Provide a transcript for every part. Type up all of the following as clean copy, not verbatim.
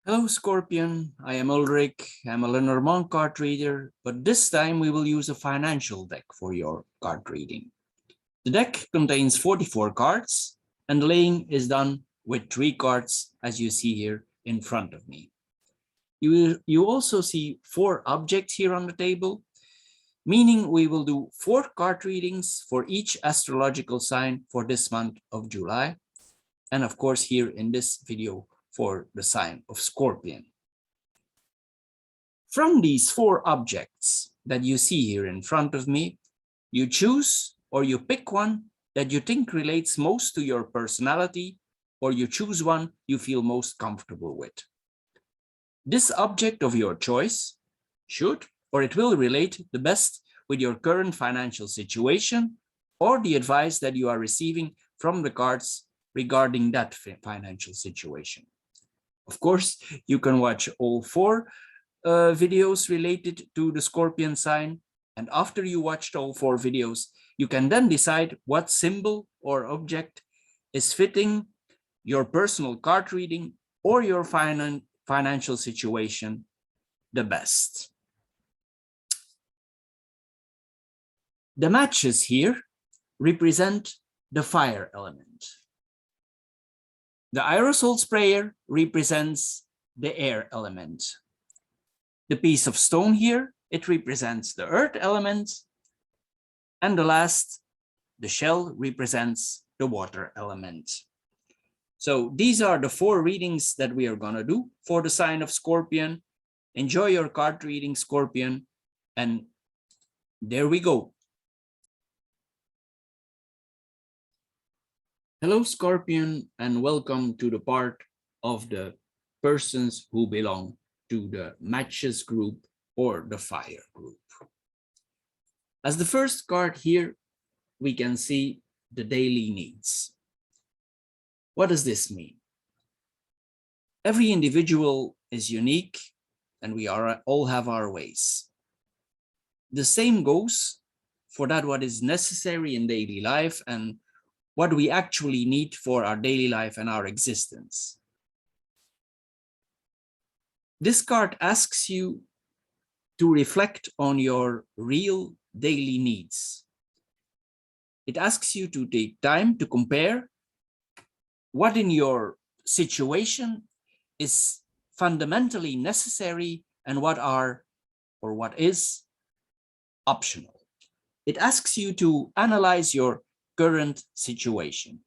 Hello, Scorpion. I am Ulrich. I'm a Lenormand card reader, but this time we will use a financial deck for your card reading. The deck contains 44 cards, and the laying is done with 3 cards, as you see here in front of me. You also see 4 objects here on the table, meaning we will do 4 card readings for each astrological sign for this month of July, and of course here in this video for the sign of Scorpion. From these 4 objects that you see here in front of me, you choose or you pick one that you think relates most to your personality, or you choose one you feel most comfortable with. This object of your choice should or it will relate the best with your current financial situation or the advice that you are receiving from the cards regarding that financial situation. Of course, you can watch all 4 videos related to the Scorpion sign, and after you watched all 4 videos, you can then decide what symbol or object is fitting your personal card reading or your financial situation the best. The matches here represent the fire element. The aerosol sprayer represents the air element. The piece of stone here, it represents the earth element. And the last, the shell, represents the water element. So these are the 4 readings that we are going to do for the sign of Scorpion. Enjoy your card reading, Scorpion. And there we go. Hello, Scorpion, and welcome to the part of the persons who belong to the matches group or the fire group. As the first card here, we can see the daily needs. What does this mean? Every individual is unique and we all have our ways. The same goes for that what is necessary in daily life and what we actually need for our daily life and our existence. This card asks you to reflect on your real daily needs. It asks you to take time to compare what in your situation is fundamentally necessary and what is optional. It asks you to analyze your current situation.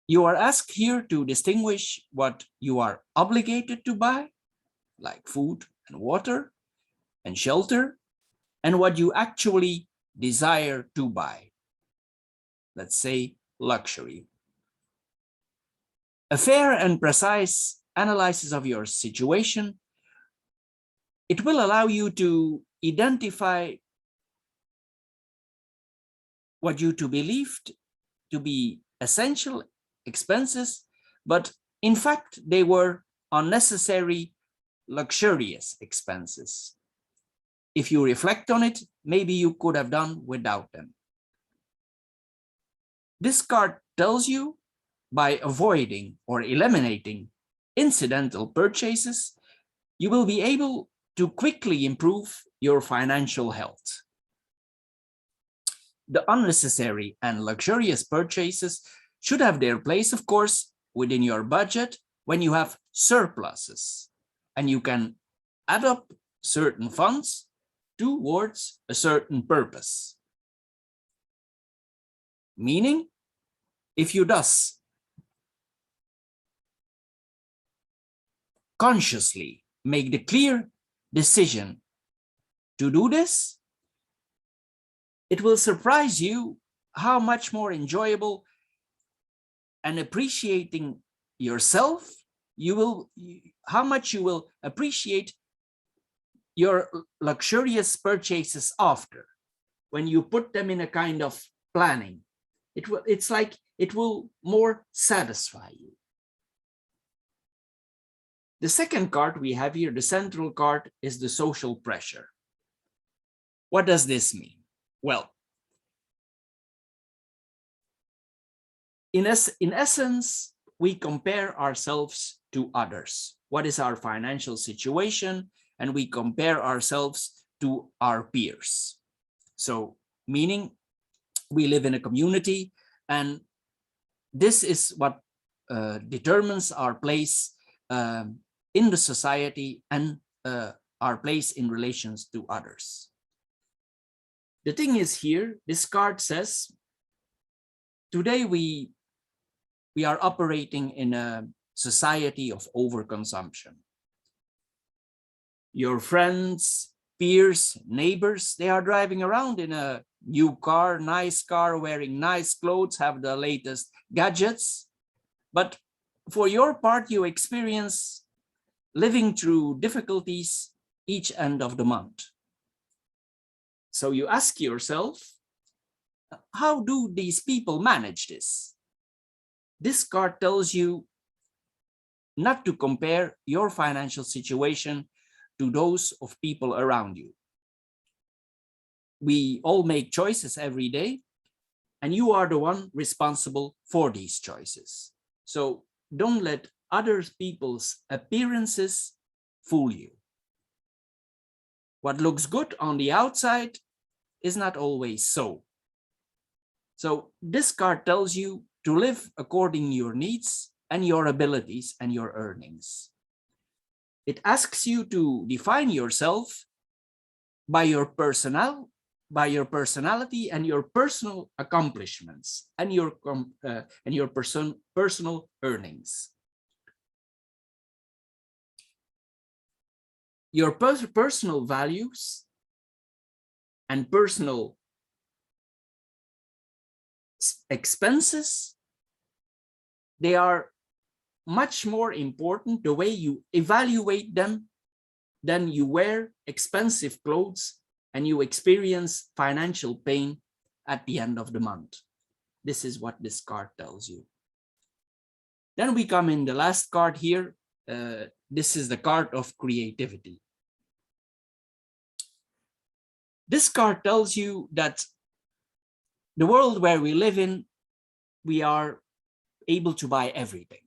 You are asked here to distinguish what you are obligated to buy, like food and water and shelter, and what you actually desire to buy, let's say luxury. A fair and precise analysis of your situation, it will allow you to identify what you believed to be essential expenses, but in fact, they were unnecessary, luxurious expenses. If you reflect on it, maybe you could have done without them. This card tells you by avoiding or eliminating incidental purchases, you will be able to quickly improve your financial health. The unnecessary and luxurious purchases should have their place, of course, within your budget when you have surpluses, and you can add up certain funds towards a certain purpose. Meaning, if you thus consciously make the clear decision to do this, it will surprise you how much more enjoyable and appreciating yourself how much you will appreciate your luxurious purchases after, when you put them in a kind of planning. It's like it will more satisfy you. The second card we have here, the central card, is the social pressure. What does this mean? Well, in essence, we compare ourselves to others. What is our financial situation? And we compare ourselves to our peers. So meaning we live in a community, and this is what determines our place in the society and our place in relations to others. The thing is here, this card says, today we are operating in a society of overconsumption. Your friends, peers, neighbors, they are driving around in a new car, nice car, wearing nice clothes, have the latest gadgets. But for your part, you experience living through difficulties each end of the month. So you ask yourself, how do these people manage this? This card tells you not to compare your financial situation to those of people around you. We all make choices every day, and you are the one responsible for these choices. So don't let other people's appearances fool you. What looks good on the outside is not always so. So this card tells you to live according to your needs and your abilities and your earnings. It asks you to define yourself by your personality and your personal accomplishments and your personal earnings. Your personal values and personal expenses, they are much more important the way you evaluate them than you wear expensive clothes and you experience financial pain at the end of the month. This is what this card tells you. Then we come in the last card here. This is the card of creativity. This card tells you that the world where we live in, we are able to buy everything.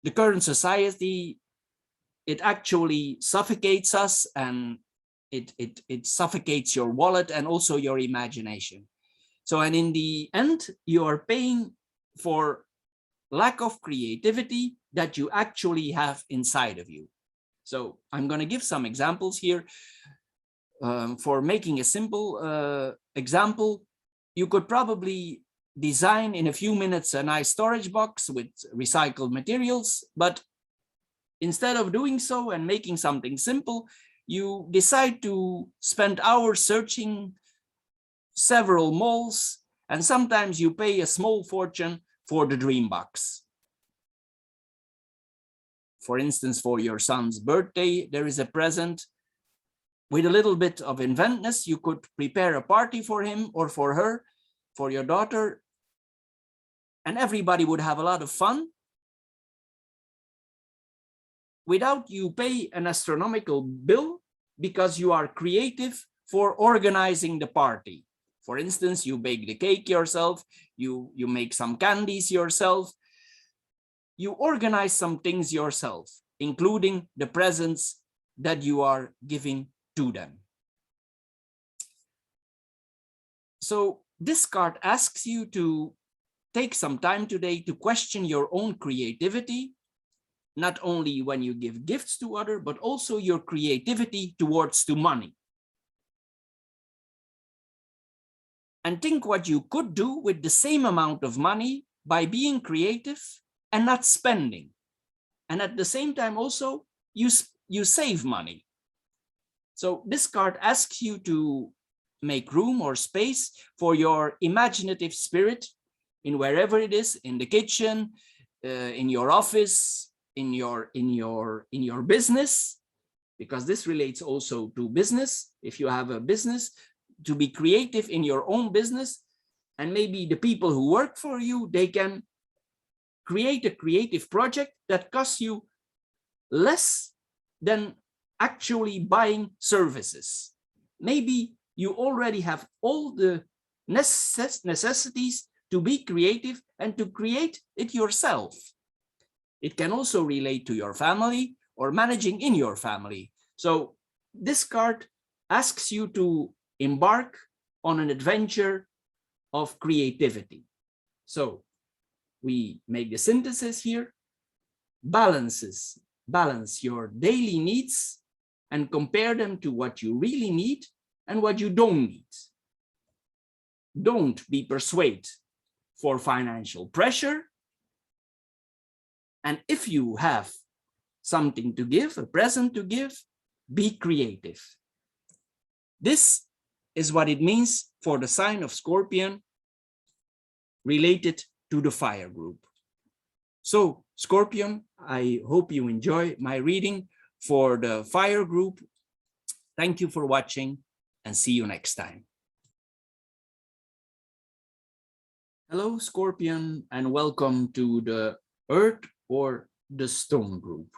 The current society, it actually suffocates us, and it suffocates your wallet and also your imagination. So, and in the end, you are paying for lack of creativity that you actually have inside of you. So I'm going to give some examples here. For making a simple example, you could probably design in a few minutes a nice storage box with recycled materials, but instead of doing so and making something simple, you decide to spend hours searching several malls, and sometimes you pay a small fortune for the dream box. For instance, for your son's birthday, there is a present. With a little bit of inventiveness, you could prepare a party for him or for her, for your daughter, and everybody would have a lot of fun without you pay an astronomical bill, because you are creative for organizing the party. For instance, you bake the cake yourself, you make some candies yourself, you organize some things yourself, including the presents that you are giving to them. So this card asks you to take some time today to question your own creativity, not only when you give gifts to others, but also your creativity towards to money. And think what you could do with the same amount of money by being creative and not spending. And at the same time also, you save money. So this card asks you to make room or space for your imaginative spirit in wherever it is, in the kitchen, in your office, in your business, because this relates also to business. If you have a business, to be creative in your own business, and maybe the people who work for you, they can create a creative project that costs you less than actually buying services. Maybe you already have all the necessities to be creative and to create it yourself. It can also relate to your family or managing in your family. So this card asks you to embark on an adventure of creativity. So we make the synthesis here. Balance your daily needs and compare them to what you really need and what you don't need. Don't be persuaded for financial pressure. And if you have something to give, a present to give, be creative. This is what it means for the sign of Scorpion related to the fire group. So Scorpion, I hope you enjoy my reading for the fire group. Thank you for watching and see you next time. Hello, Scorpion, and welcome to the Earth or the Stone group.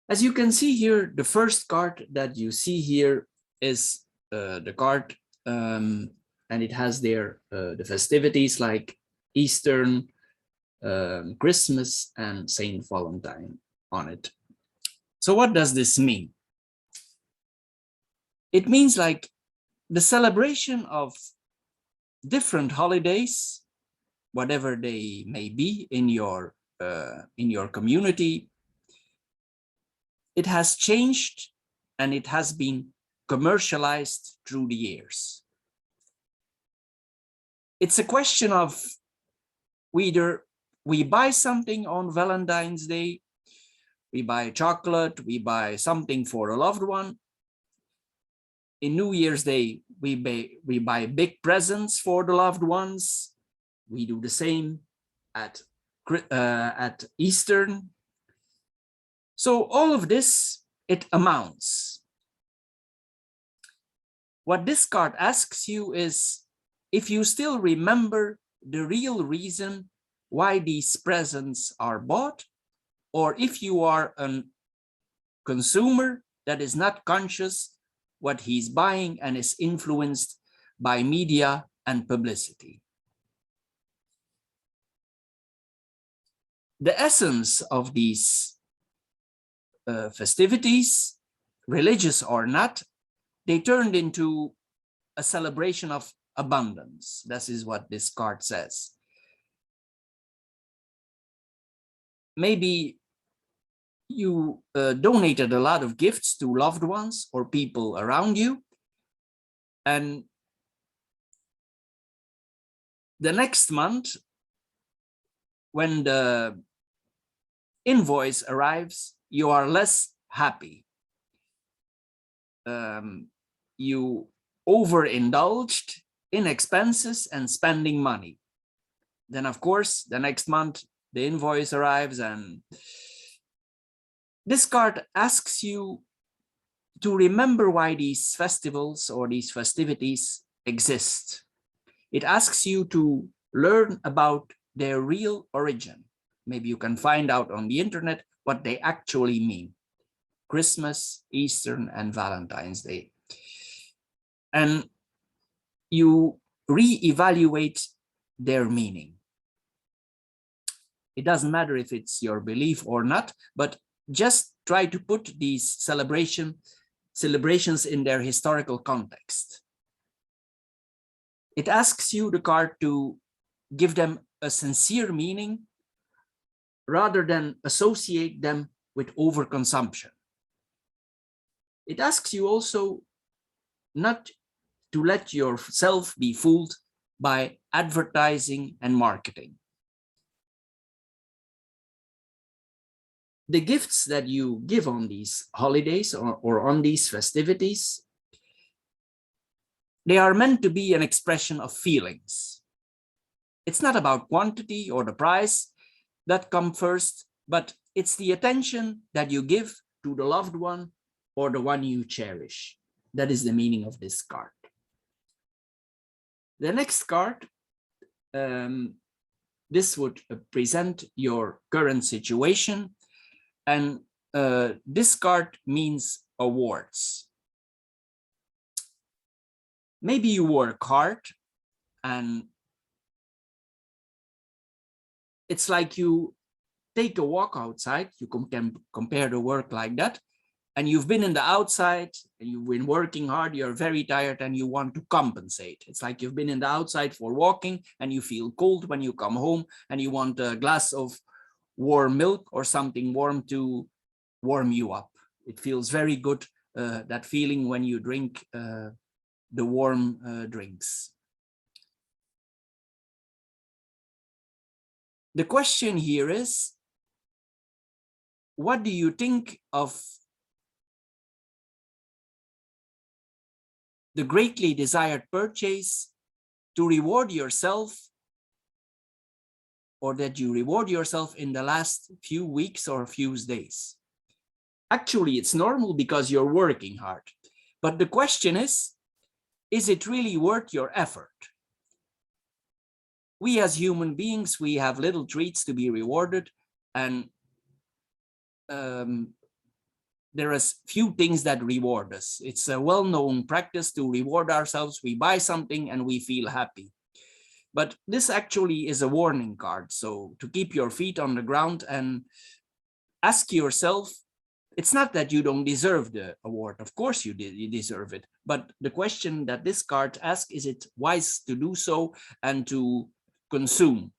As you can see here, the first card that you see here is the card, and it has there the festivities like Easter, Christmas, and Saint Valentine on it. So what does this mean? It means like the celebration of different holidays, whatever they may be in your community. It has changed and it has been commercialized through the years. It's a question of whether we buy something on Valentine's Day, we buy chocolate, we buy something for a loved one. In New Year's Day, we buy big presents for the loved ones. We do the same at Easter. So all of this, it amounts. What this card asks you is if you still remember the real reason why these presents are bought, or if you are a consumer that is not conscious what he's buying and is influenced by media and publicity. The essence of these festivities, religious or not, they turned into a celebration of abundance. This is what this card says. Maybe you donated a lot of gifts to loved ones or people around you, and the next month, when the invoice arrives, you are less happy. You overindulged in expenses and spending money. Then, of course, the next month, the invoice arrives, and this card asks you to remember why these festivals or these festivities exist. It asks you to learn about their real origin. Maybe you can find out on the internet what they actually mean. Christmas, Easter, and Valentine's Day. And you reevaluate their meaning. It doesn't matter if it's your belief or not, but just try to put these celebrations in their historical context. It asks you, the card, to give them a sincere meaning rather than associate them with overconsumption. It asks you also not to let yourself be fooled by advertising and marketing. The gifts that you give on these holidays or on these festivities, they are meant to be an expression of feelings. It's not about quantity or the price that come first, but it's the attention that you give to the loved one or the one you cherish. That is the meaning of this card. The next card, this would present your current situation, and this card means awards. Maybe you work hard and it's like you take a walk outside. You can compare the work like that. And you've been in the outside and you've been working hard, you're very tired and you want to compensate. It's like you've been in the outside for walking and you feel cold when you come home and you want a glass of warm milk or something warm to warm you up. It feels very good, that feeling when you drink the warm drinks. The question here is, what do you think of the greatly desired purchase to reward yourself, or that you reward yourself in the last few weeks or few days? Actually, it's normal because you're working hard. But the question is it really worth your effort? We as human beings, we have little treats to be rewarded, and there is few things that reward us. It's a well-known practice to reward ourselves. We buy something and we feel happy. But this actually is a warning card. So to keep your feet on the ground and ask yourself, it's not that you don't deserve the award. Of course you deserve it. But the question that this card asks, is it wise to do so and to consume?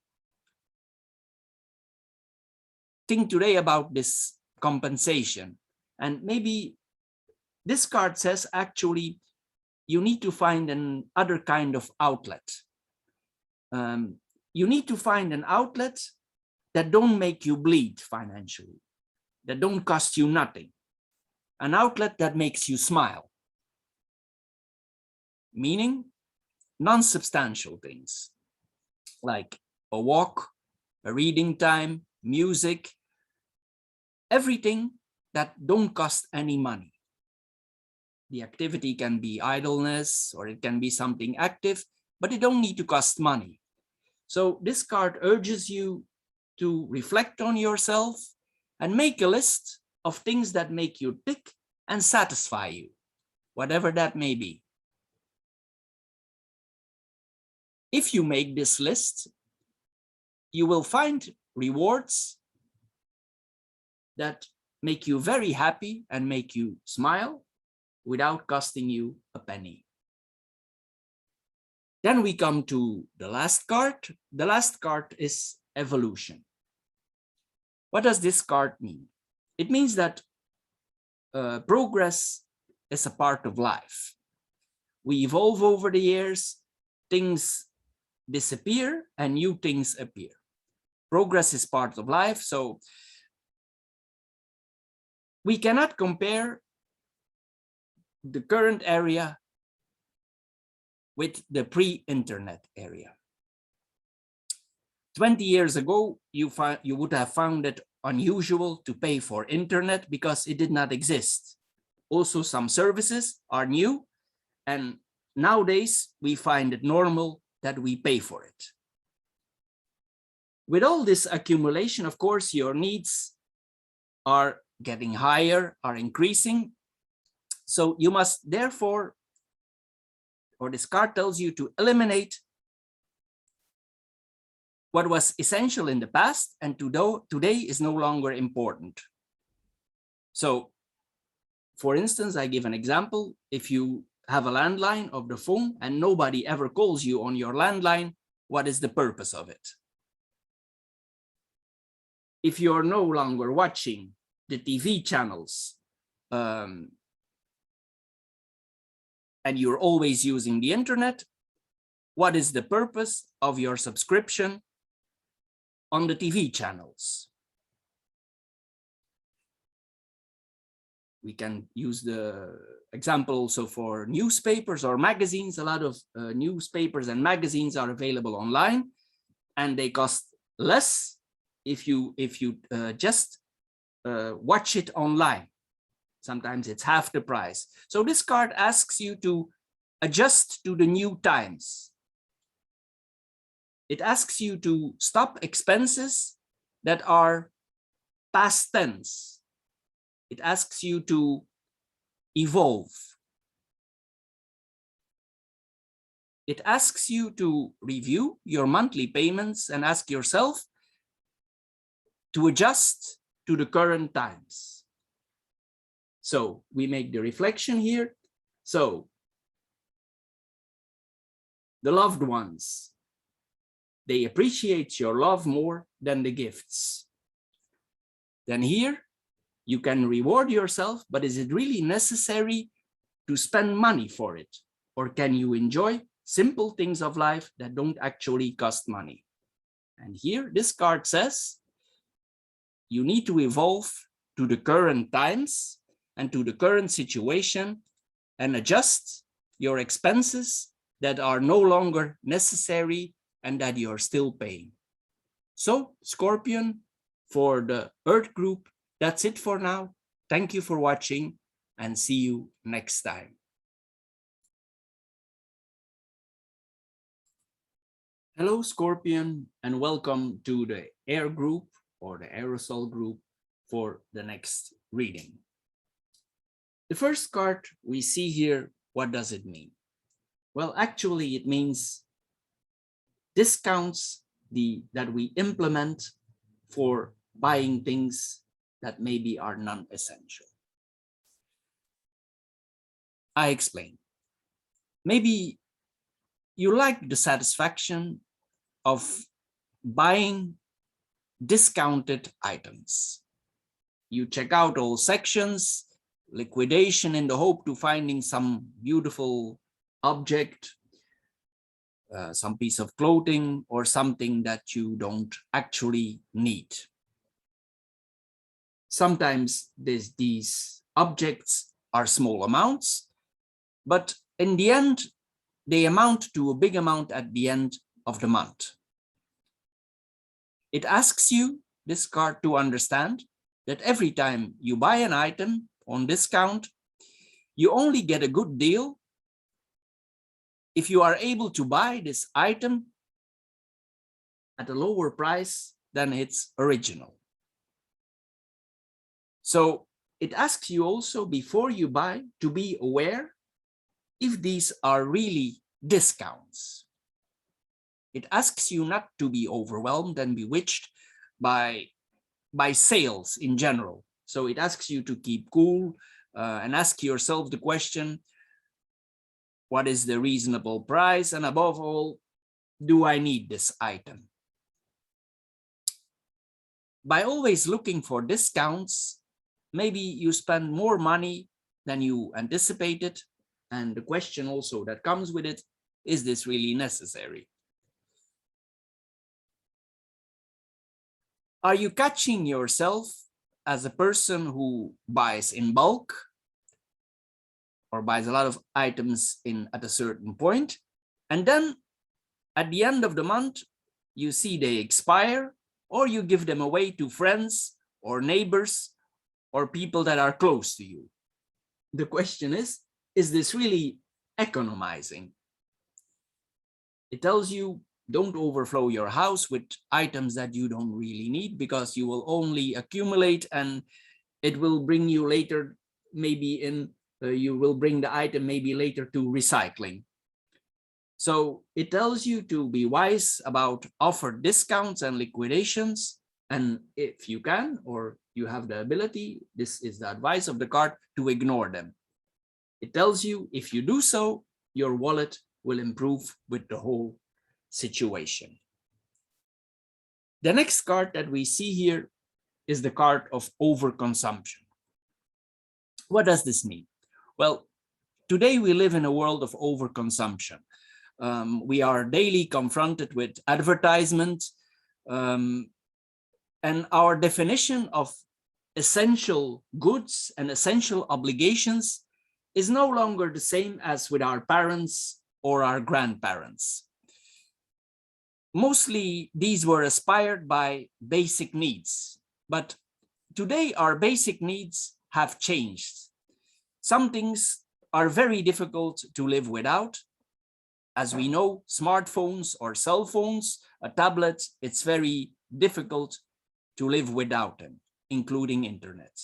Think today about this compensation. And maybe this card says, actually, you need to find an other kind of outlet. You need to find an outlet that don't make you bleed financially, that don't cost you nothing. An outlet that makes you smile. Meaning non-substantial things like a walk, a reading time, music, everything that don't cost any money. The activity can be idleness or it can be something active, but it don't need to cost money. So this card urges you to reflect on yourself and make a list of things that make you tick and satisfy you, whatever that may be. If you make this list, you will find rewards that make you very happy and make you smile without costing you a penny. Then we come to the last card. The last card is evolution. What does this card mean? It means that progress is a part of life. We evolve over the years, things disappear and new things appear. Progress is part of life, so we cannot compare the current area with the pre-internet area. 20 years ago, you would have found it unusual to pay for internet because it did not exist. Also, some services are new, and nowadays we find it normal that we pay for it. With all this accumulation, of course, your needs are getting higher, are increasing. So you must therefore, or this card tells you to eliminate what was essential in the past and today is no longer important. So, for instance, I give an example. If you have a landline of the phone and nobody ever calls you on your landline, what is the purpose of it? If you're no longer watching the TV channels and you're always using the internet, what is the purpose of your subscription on the TV channels? We can use the example also for newspapers or magazines. A lot of newspapers and magazines are available online, and they cost less if you just watch it online. Sometimes it's half the price. So this card asks you to adjust to the new times. It asks you to stop expenses that are past tense. It asks you to evolve. It asks you to review your monthly payments and ask yourself, to adjust to the current times. So we make the reflection here. So the loved ones, they appreciate your love more than the gifts. Then here you can reward yourself, but is it really necessary to spend money for it? Or can you enjoy simple things of life that don't actually cost money? And here this card says, you need to evolve to the current times and to the current situation and adjust your expenses that are no longer necessary and that you're still paying. So, Scorpion, for the Earth group, that's it for now. Thank you for watching and see you next time. Hello, Scorpion, and welcome to the Air group or the Aerosol group for the next reading. The first card we see here, what does it mean? Well, actually, it means discounts that we implement for buying things that maybe are non-essential. I explain. Maybe you like the satisfaction of buying discounted items. You check out all sections, liquidation in the hope to finding some beautiful object, some piece of clothing or something that you don't actually need. Sometimes these objects are small amounts, but in the end, they amount to a big amount at the end of the month. It asks you, this card, to understand that every time you buy an item on discount, you only get a good deal if you are able to buy this item at a lower price than its original. So it asks you also, before you buy, to be aware if these are really discounts. It asks you not to be overwhelmed and bewitched by sales in general. So it asks you to keep cool and ask yourself the question, what is the reasonable price? And above all, do I need this item? By always looking for discounts, maybe you spend more money than you anticipated. And the question also that comes with it, is this really necessary? Are you catching yourself as a person who buys in bulk or buys a lot of items at a certain point, and then at the end of the month, you see they expire, or you give them away to friends or neighbors or people that are close to you? The question is this really economizing? It tells you, don't overflow your house with items that you don't really need, because you will only accumulate and it will bring you later, maybe you will bring the item maybe later to recycling. So it tells you to be wise about offered discounts and liquidations. And if you can, or you have the ability, this is the advice of the card, to ignore them. It tells you, if you do so, your wallet will improve with the whole situation. The next card that we see here is the card of overconsumption. What does this mean? Well, today we live in a world of overconsumption. We are daily confronted with advertisement, and our definition of essential goods and essential obligations is no longer the same as with our parents or our grandparents. Mostly these were inspired by basic needs, but today our basic needs have changed. Some things are very difficult to live without. As we know, smartphones or cell phones, a tablet, it's very difficult to live without them, including internet.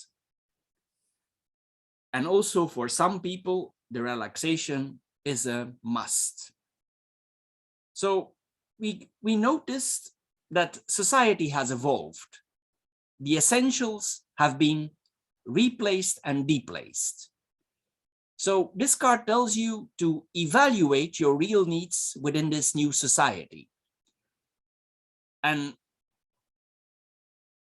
And also for some people, the relaxation is a must. So we noticed that society has evolved. the essentials have been replaced and deplaced. So this card tells you to evaluate your real needs within this new society. And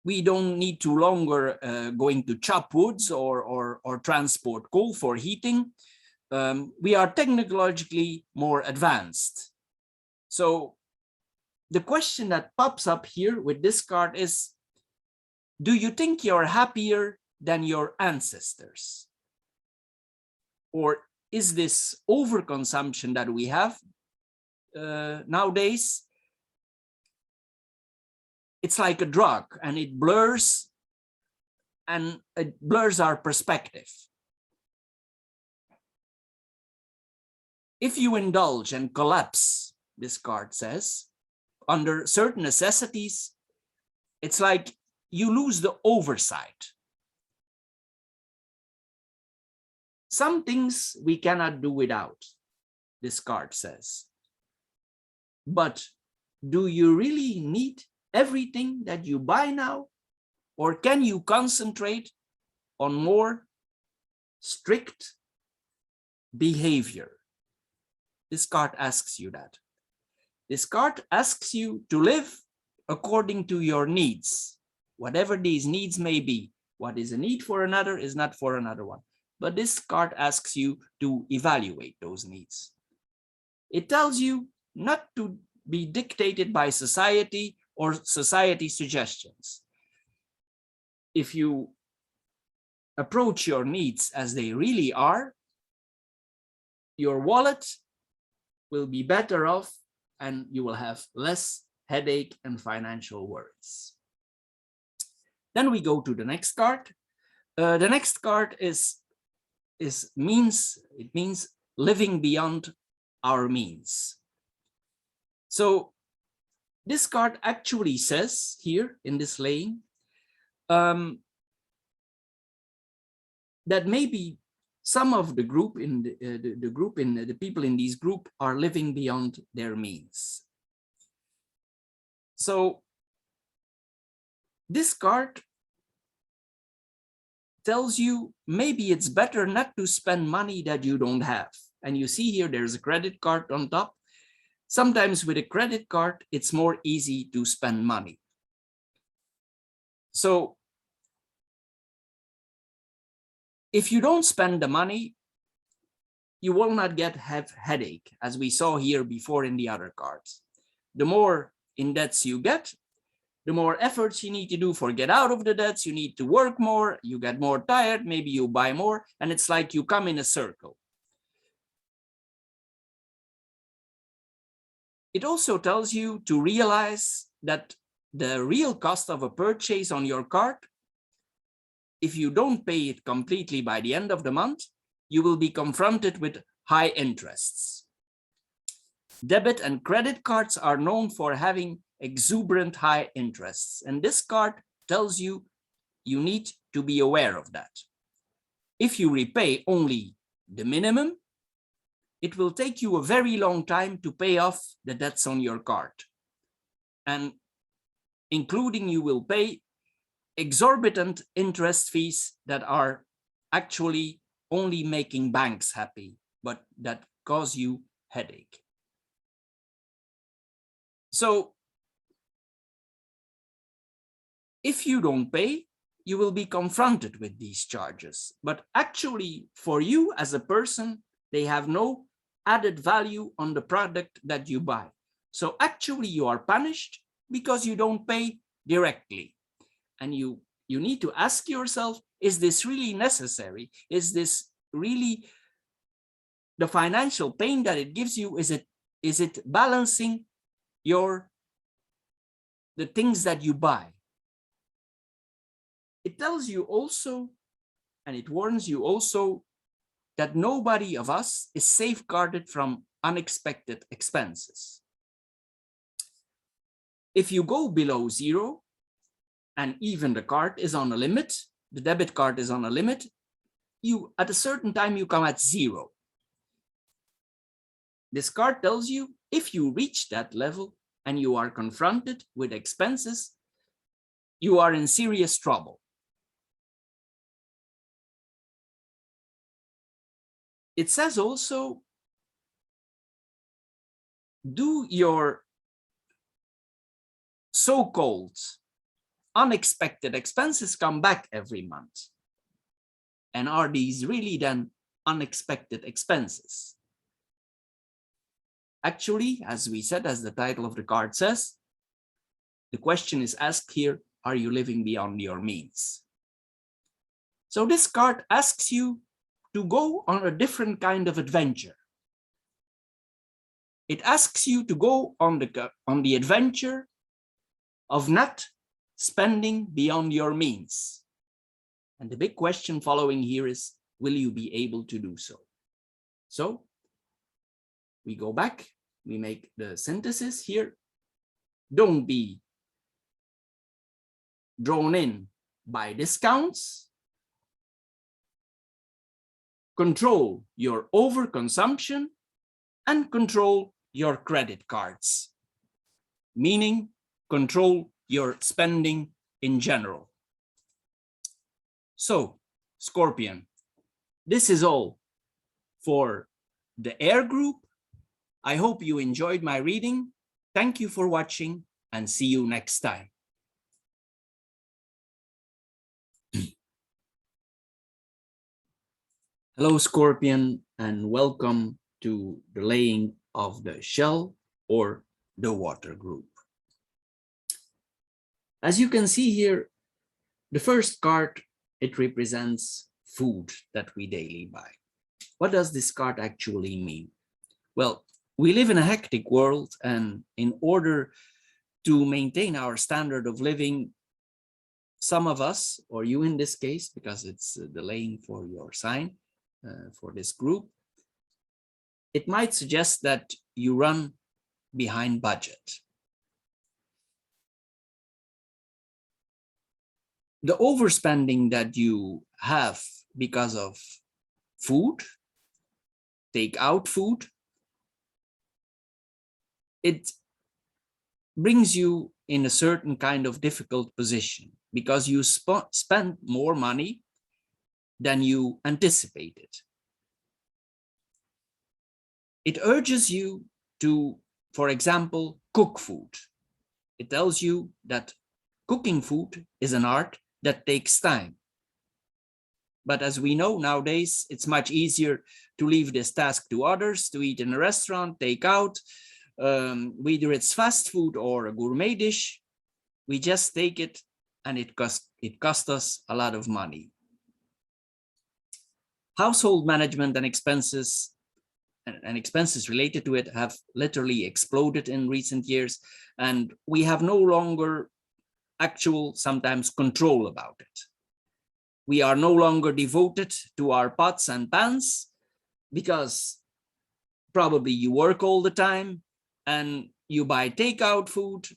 we don't need to longer going to chop woods or transport coal for heating. We are technologically more advanced. So the question that pops up here with this card is, do you think you're happier than your ancestors? Or is this overconsumption that we have nowadays, it's like a drug, and it blurs our perspective. If you indulge and collapse, this card says, under certain necessities, it's like you lose the oversight. Some things we cannot do without, this card says. But do you really need everything that you buy now? Or can you concentrate on more strict behavior? This card asks you that. This card asks you to live according to your needs, whatever these needs may be. What is a need for another is not for another one. But this card asks you to evaluate those needs. It tells you not to be dictated by society or society suggestions. If you approach your needs as they really are, your wallet will be better off and you will have less headache and financial worries. Then we go to the next card. The next card means living beyond our means. So this card actually says here in this lane that maybe some of the group in the people in this group are living beyond their means. So this card tells you maybe it's better not to spend money that you don't have. And you see here there's a credit card on top. Sometimes with a credit card, it's more easy to spend money. So if you don't spend the money, you will not have headache, as we saw here before in the other cards. The more in debts you get, the more efforts you need to do for get out of the debts. You need to work more, you get more tired, maybe you buy more, and it's like you come in a circle. It also tells you to realize that the real cost of a purchase on your card, if you don't pay it completely by the end of the month, you will be confronted with high interests. Debit and credit cards are known for having exuberant high interests, and this card tells you you need to be aware of that. If you repay only the minimum, it will take you a very long time to pay off the debts on your card, and including you will pay exorbitant interest fees that are actually only making banks happy, but that cause you headache. So if you don't pay, you will be confronted with these charges. But actually, for you as a person, they have no added value on the product that you buy. So actually, you are punished because you don't pay directly. And you need to ask yourself, is this really necessary? Is this really the financial pain that it gives you? Is it balancing the things that you buy? It tells you also, and it warns you also, that nobody of us is safeguarded from unexpected expenses. If you go below zero, and even the card is on a limit, the debit card is on a limit, you at a certain time you come at zero. This card tells you if you reach that level and you are confronted with expenses, you are in serious trouble. It says also, do your so-called unexpected expenses come back every month? And are these really then unexpected expenses? Actually, as we said, as the title of the card says, the question is asked here, are you living beyond your means? So this card asks you to go on a different kind of adventure. It asks you to go on the adventure of not spending beyond your means. And the big question following here is, will you be able to do so? So we go back, we make the synthesis here. Don't be drawn in by discounts. Control your overconsumption and control your credit cards, meaning control your spending in general. So, Scorpion, this is all for the air group. I hope you enjoyed my reading. Thank you for watching and see you next time. Hello, Scorpion, and welcome to the laying of the shell or the water group. As you can see here, the first card, it represents food that we daily buy. What does this card actually mean? Well, we live in a hectic world, and in order to maintain our standard of living, some of us, or you in this case, because it's the laying for your sign, for this group, it might suggest that you run behind budget. The overspending that you have because of food, take out food, it brings you in a certain kind of difficult position because you spend more money than you anticipated. It urges you to, for example, cook food. It tells you that cooking food is an art that takes time. But as we know nowadays, it's much easier to leave this task to others, to eat in a restaurant, take out, whether it's fast food or a gourmet dish. We just take it and it costs us a lot of money. Household management and expenses related to it have literally exploded in recent years, and we have no longer actual, sometimes control about it. We are no longer devoted to our pots and pans because probably you work all the time and you buy takeout food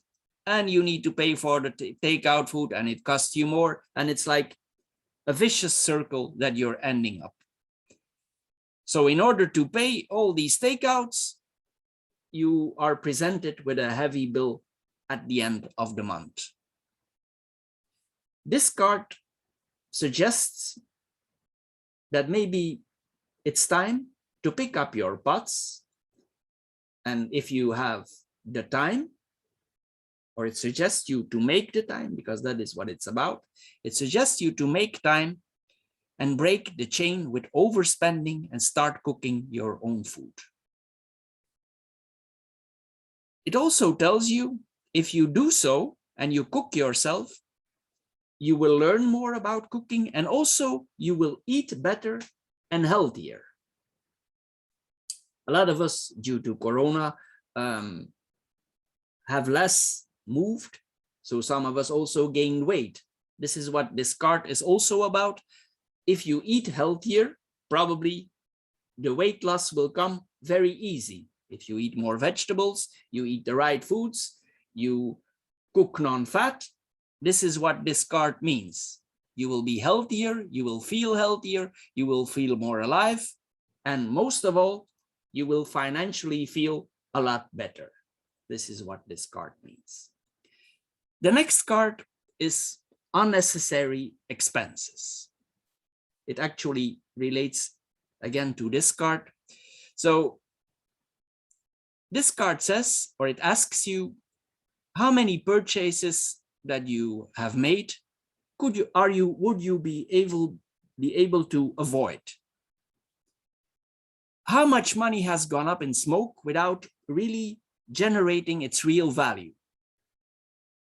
and you need to pay for the takeout food and it costs you more, and it's like a vicious circle that you're ending up. So in order to pay all these takeouts, you are presented with a heavy bill at the end of the month. This card suggests that maybe it's time to pick up your pots, and if you have the time, or it suggests you to make the time, because that is what it's about, it suggests you to make time and break the chain with overspending and start cooking your own food. It also tells you if you do so and you cook yourself, you will learn more about cooking and also you will eat better and healthier. A lot of us, due to Corona, have less moved. So some of us also gained weight. This is what this card is also about. If you eat healthier, probably the weight loss will come very easy. If you eat more vegetables, you eat the right foods, you cook non-fat, this is what this card means. You will be healthier, you will feel healthier, you will feel more alive, and most of all, you will financially feel a lot better. This is what this card means. The next card is unnecessary expenses. It actually relates again to this card. So this card says, or it asks you, how many purchases that you have made would you be able to avoid? How much money has gone up in smoke without really generating its real value?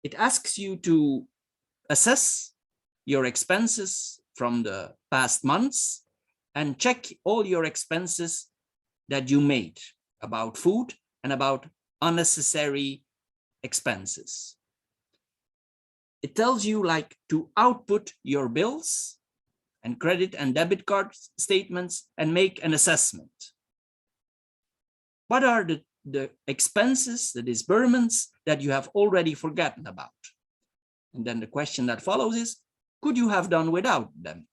It asks you to assess your expenses from the past months and check all your expenses that you made about food and about unnecessary expenses. It tells you like to output your bills and credit and debit card statements and make an assessment. What are the expenses, the disbursements that you have already forgotten about? And then the question that follows is, could you have done without them?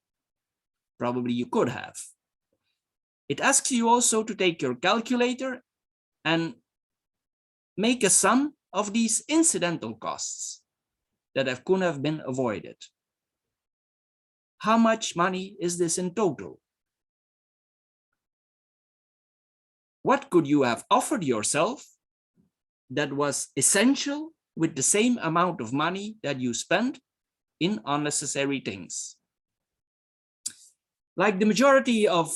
Probably you could have. It asks you also to take your calculator and make a sum of these incidental costs that could have been avoided. How much money is this in total? What could you have offered yourself that was essential with the same amount of money that you spent in unnecessary things? Like the majority of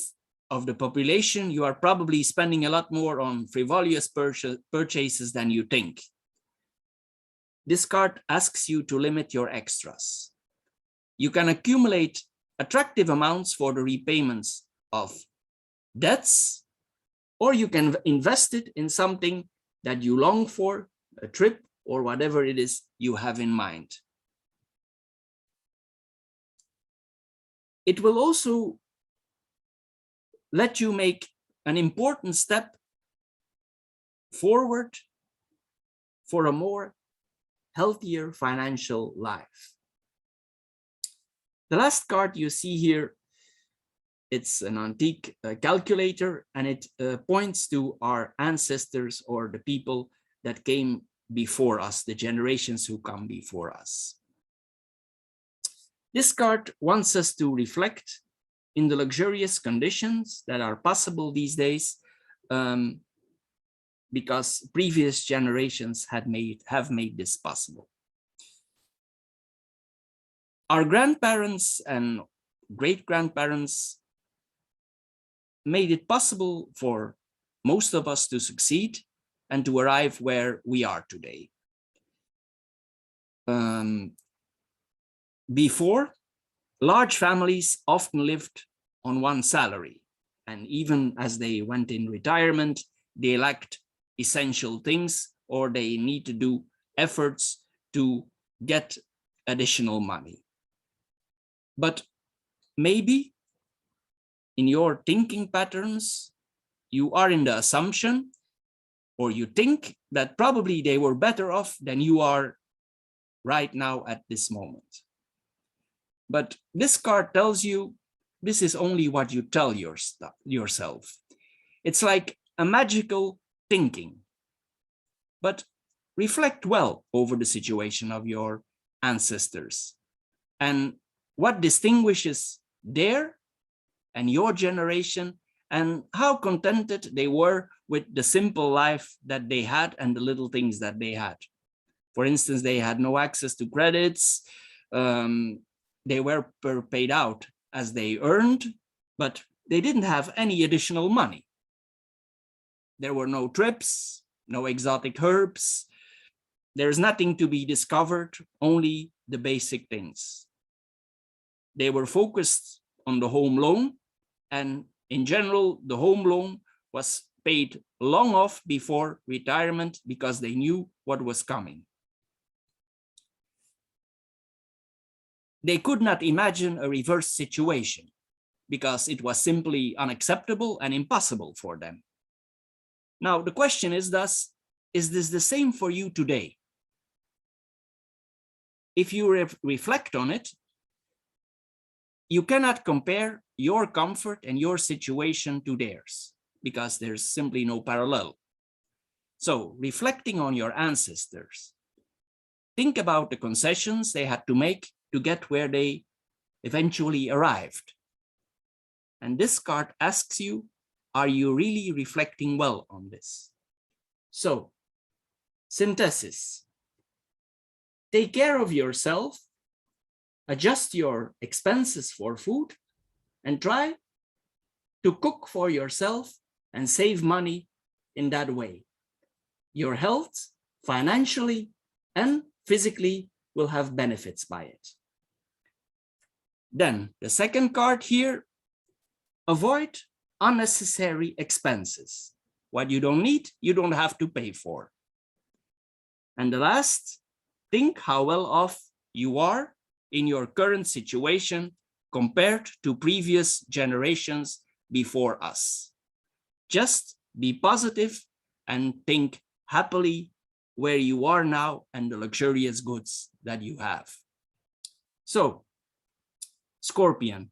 the population, you are probably spending a lot more on frivolous purchases than you think. This card asks you to limit your extras. You can accumulate attractive amounts for the repayments of debts, or you can invest it in something that you long for, a trip or whatever it is you have in mind. It will also let you make an important step forward for a more healthier financial life. The last card you see here, it's an antique calculator, and it points to our ancestors or the people that came before us, the generations who come before us. This card wants us to reflect in the luxurious conditions that are possible these days, because previous generations have made this possible. Our grandparents and great-grandparents made it possible for most of us to succeed and to arrive where we are today. Before, large families often lived on one salary, and even as they went in retirement, they lacked essential things, or they need to do efforts to get additional money. But maybe in your thinking patterns, you are in the assumption, or you think that probably they were better off than you are right now at this moment. But this card tells you this is only what you tell yourself. It's like a magical thinking. But reflect well over the situation of your ancestors and what distinguishes their and your generation, and how contented they were with the simple life that they had and the little things that they had. For instance, they had no access to credits. They were paid out as they earned, but they didn't have any additional money. There were no trips, no exotic herbs. There's nothing to be discovered, only the basic things. They were focused on the home loan, and in general, the home loan was paid long off before retirement because they knew what was coming. They could not imagine a reverse situation because it was simply unacceptable and impossible for them. Now, the question is thus, is this the same for you today? If you reflect on it, you cannot compare your comfort and your situation to theirs because there's simply no parallel. So reflecting on your ancestors, think about the concessions they had to make to get where they eventually arrived. And this card asks you, are you really reflecting well on this? So, synthesis. Take care of yourself, adjust your expenses for food, and try to cook for yourself and save money in that way. Your health, financially and physically, will have benefits by it. Then the second card here, avoid unnecessary expenses. What you don't need, you don't have to pay for. And the last, think how well off you are in your current situation compared to previous generations before us. Just be positive and think happily where you are now and the luxurious goods that you have. So, Scorpion,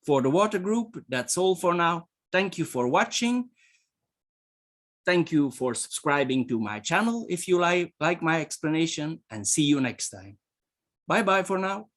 for the water group, that's all for now. Thank you for watching. Thank you for subscribing to my channel if you like my explanation, and see you next time. Bye-bye for now.